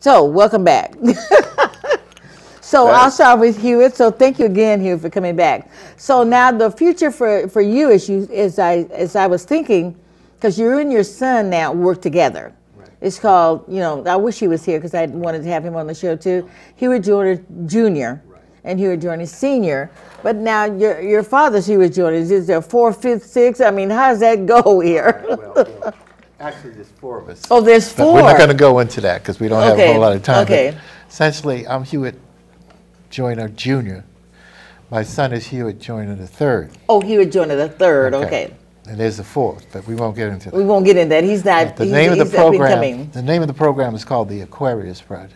So, welcome back. So I'll start with Hewitt. So thank you again, Hewitt, for coming back. So now the future for you, as I was thinking, because you and your son now work together. Right. It's called, I wish he was here because I wanted to have him on the show too. Hewitt Joyner Jr. Right. And Hewitt Joyner Sr. But now your father's Hewitt Joyner. Is there 4th, 5th, 6th? I mean, how does that go here? Well, actually, there's 4 of us. Oh, there's 4. But we're not going to go into that because we don't have a whole lot of time. Okay. But essentially, I'm Hewitt Joyner Jr. My son is Hewitt Joyner III. Oh, Hewitt Joyner III. Okay. And there's the 4th, but we won't get into that. We won't get into that. He's not. The name of the program. The name of the program is called the Aquarius Project.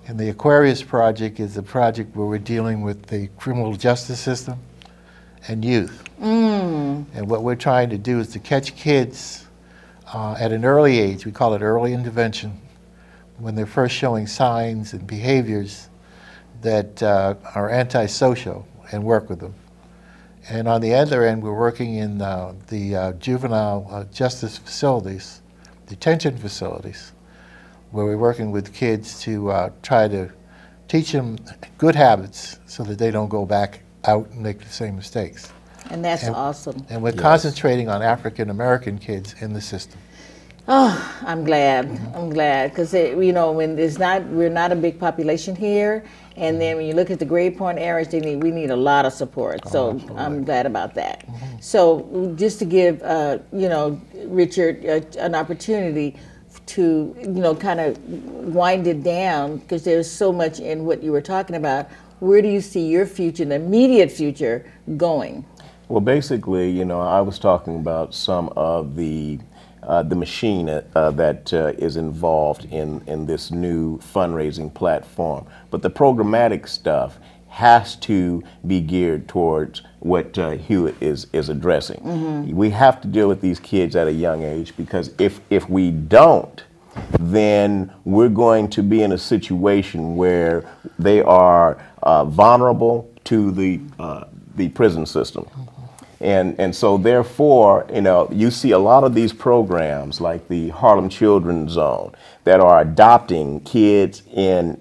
And the Aquarius Project is a project where we're dealing with the criminal justice system and youth. And what we're trying to do is to catch kids at an early age. We call it early intervention, when they're first showing signs and behaviors that are antisocial, and work with them. And on the other end, we're working in the juvenile justice facilities, detention facilities, where we're working with kids to try to teach them good habits so that they don't go back out and make the same mistakes. And that's awesome. And we're concentrating on African American kids in the system. Oh, I'm glad. I'm glad because when we're not a big population here, and then when you look at the grade point areas, we need a lot of support. So I'm glad about that. So just to give Richard an opportunity to kind of wind it down, because there's so much in what you were talking about. Where do you see your future, the immediate future, going? Well, basically, I was talking about some of the machine that is involved in this new fundraising platform. But the programmatic stuff has to be geared towards what Hewitt is addressing. We have to deal with these kids at a young age, because if we don't, then we're going to be in a situation where they are vulnerable to the prison system. And so therefore, you see a lot of these programs like the Harlem Children's Zone that are adopting kids in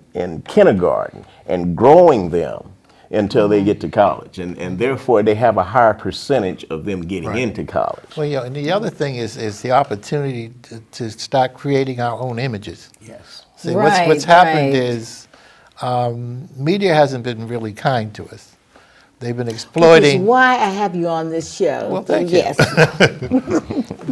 kindergarten and growing them until they get to college. And therefore, they have a higher percentage of them getting into college. Well, and the other thing is the opportunity to start creating our own images. Yes. See, what's happened is media hasn't been really kind to us. They've been exploiting. Which is why I have you on this show. Well, thank you.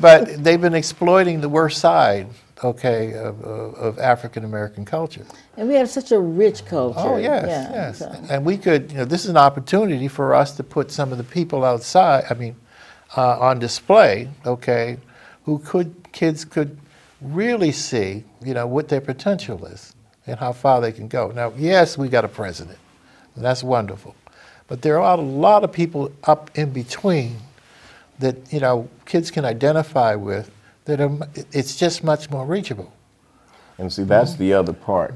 But they've been exploiting the worst side, of African American culture. And we have such a rich culture. Oh yes. So. And we could, this is an opportunity for us to put some of the people outside. On display. Kids could really see, what their potential is and how far they can go. Now, yes, we got a president, and that's wonderful. But there are a lot of people up in between that, kids can identify with, it's just much more reachable. And see, that's the other part.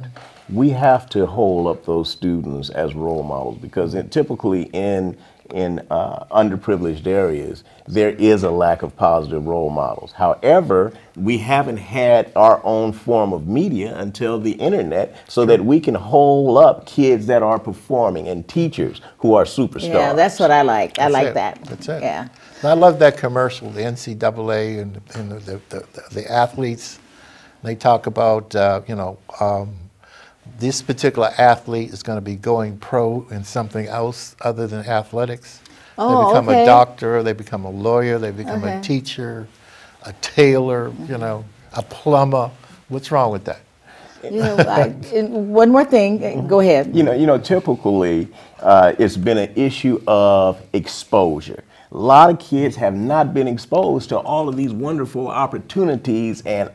We have to hold up those students as role models, because typically in underprivileged areas, there is a lack of positive role models. However, we haven't had our own form of media until the internet, so that we can hold up kids that are performing and teachers who are superstars. Yeah, that's what I like. I like that. That's it. Yeah. And I love that commercial, the NCAA and the athletes. They talk about, this particular athlete is going to be going pro in something else other than athletics. Oh, they become a doctor, they become a lawyer, they become a teacher, a tailor, a plumber. What's wrong with that? One more thing, go ahead. Typically, it's been an issue of exposure. A lot of kids have not been exposed to all of these wonderful opportunities and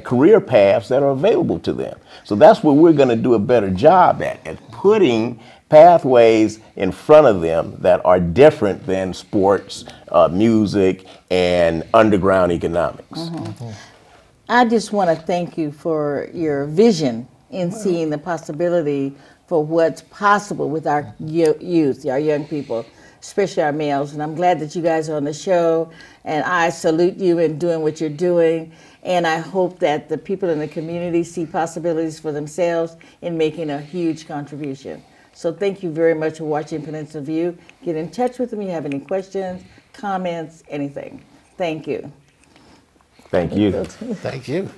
career paths that are available to them. So that's what we're going to do a better job at putting pathways in front of them that are different than sports, music, and underground economics. I just want to thank you for your vision in seeing the possibility for what's possible with our youth, our young people. especially our males. And I'm glad that you guys are on the show, and I salute you in doing what you're doing. And I hope that the people in the community see possibilities for themselves in making a huge contribution. So thank you very much for watching Peninsula View. Get in touch with me if you have any questions, comments, anything. Thank you. Thank you. Thank you.